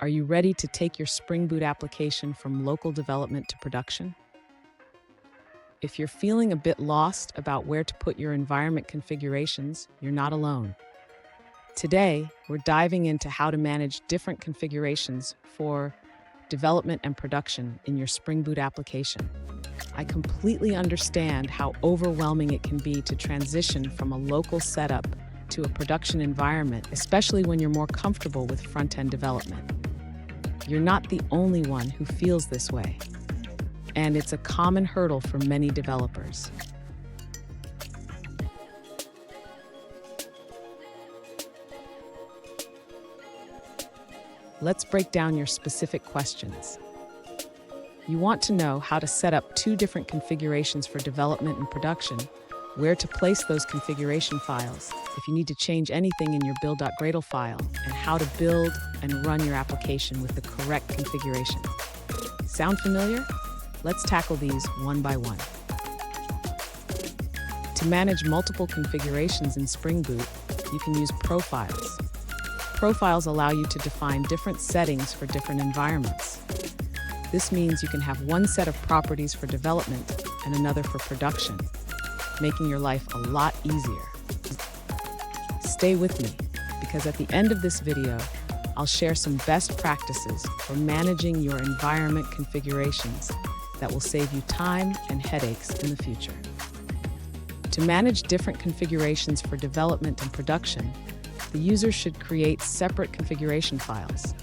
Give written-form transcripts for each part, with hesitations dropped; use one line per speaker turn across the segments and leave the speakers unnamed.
Are you ready to take your Spring Boot application from local development to production? If you're feeling a bit lost about where to put your environment configurations, you're not alone. Today, we're diving into how to manage different configurations for development and production in your Spring Boot application. I completely understand how overwhelming it can be to transition from a local setup to a production environment, especially when you're more comfortable with front-end development. You're not the only one who feels this way, and it's a common hurdle for many developers. Let's break down your specific questions. You want to know how to set up two different configurations for development and production, where to place those configuration files, if you need to change anything in your build.gradle file, and how to build and run your application with the correct configuration. Sound familiar? Let's tackle these one by one. To manage multiple configurations in Spring Boot, you can use profiles. Profiles allow you to define different settings for different environments. This means you can have one set of properties for development and another for production, making your life a lot easier. Stay with me, because at the end of this video, I'll share some best practices for managing your environment configurations that will save you time and headaches in the future. To manage different configurations for development and production, the user should create separate configuration files.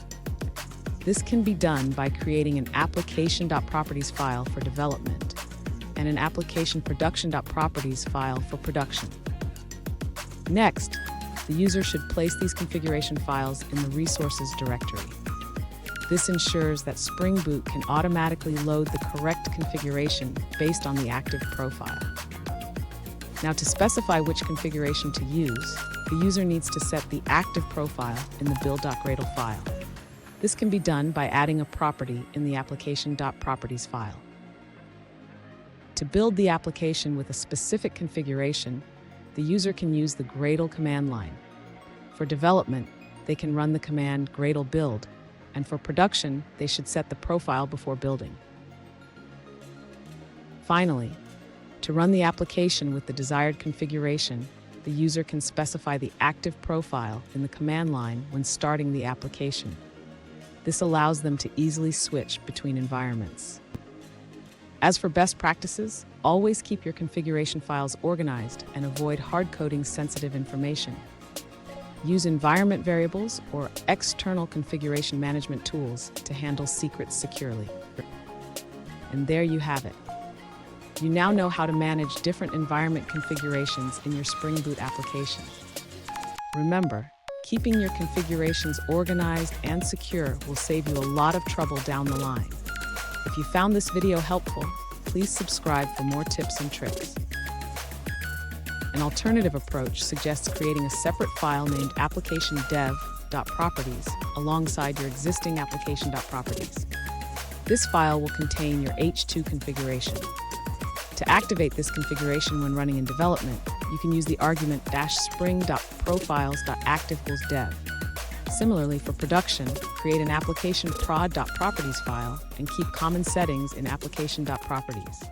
This can be done by creating an application.properties file for development and an application.production.properties file for production. Next, the user should place these configuration files in the resources directory. This ensures that Spring Boot can automatically load the correct configuration based on the active profile. Now, to specify which configuration to use, the user needs to set the active profile in the build.gradle file. This can be done by adding a property in the application.properties file. To build the application with a specific configuration, the user can use the Gradle command line. For development, they can run the command Gradle build, and for production, they should set the profile before building. Finally, to run the application with the desired configuration, the user can specify the active profile in the command line when starting the application. This allows them to easily switch between environments. As for best practices, always keep your configuration files organized and avoid hard-coding sensitive information. Use environment variables or external configuration management tools to handle secrets securely. And there you have it. You now know how to manage different environment configurations in your Spring Boot application. Remember, keeping your configurations organized and secure will save you a lot of trouble down the line. If you found this video helpful, please subscribe for more tips and tricks. An alternative approach suggests creating a separate file named application.dev.properties alongside your existing application.properties. This file will contain your H2 configuration. To activate this configuration when running in development, you can use the argument -spring.profiles.active=dev. Similarly, for production, create an application prod.properties file and keep common settings in application.properties.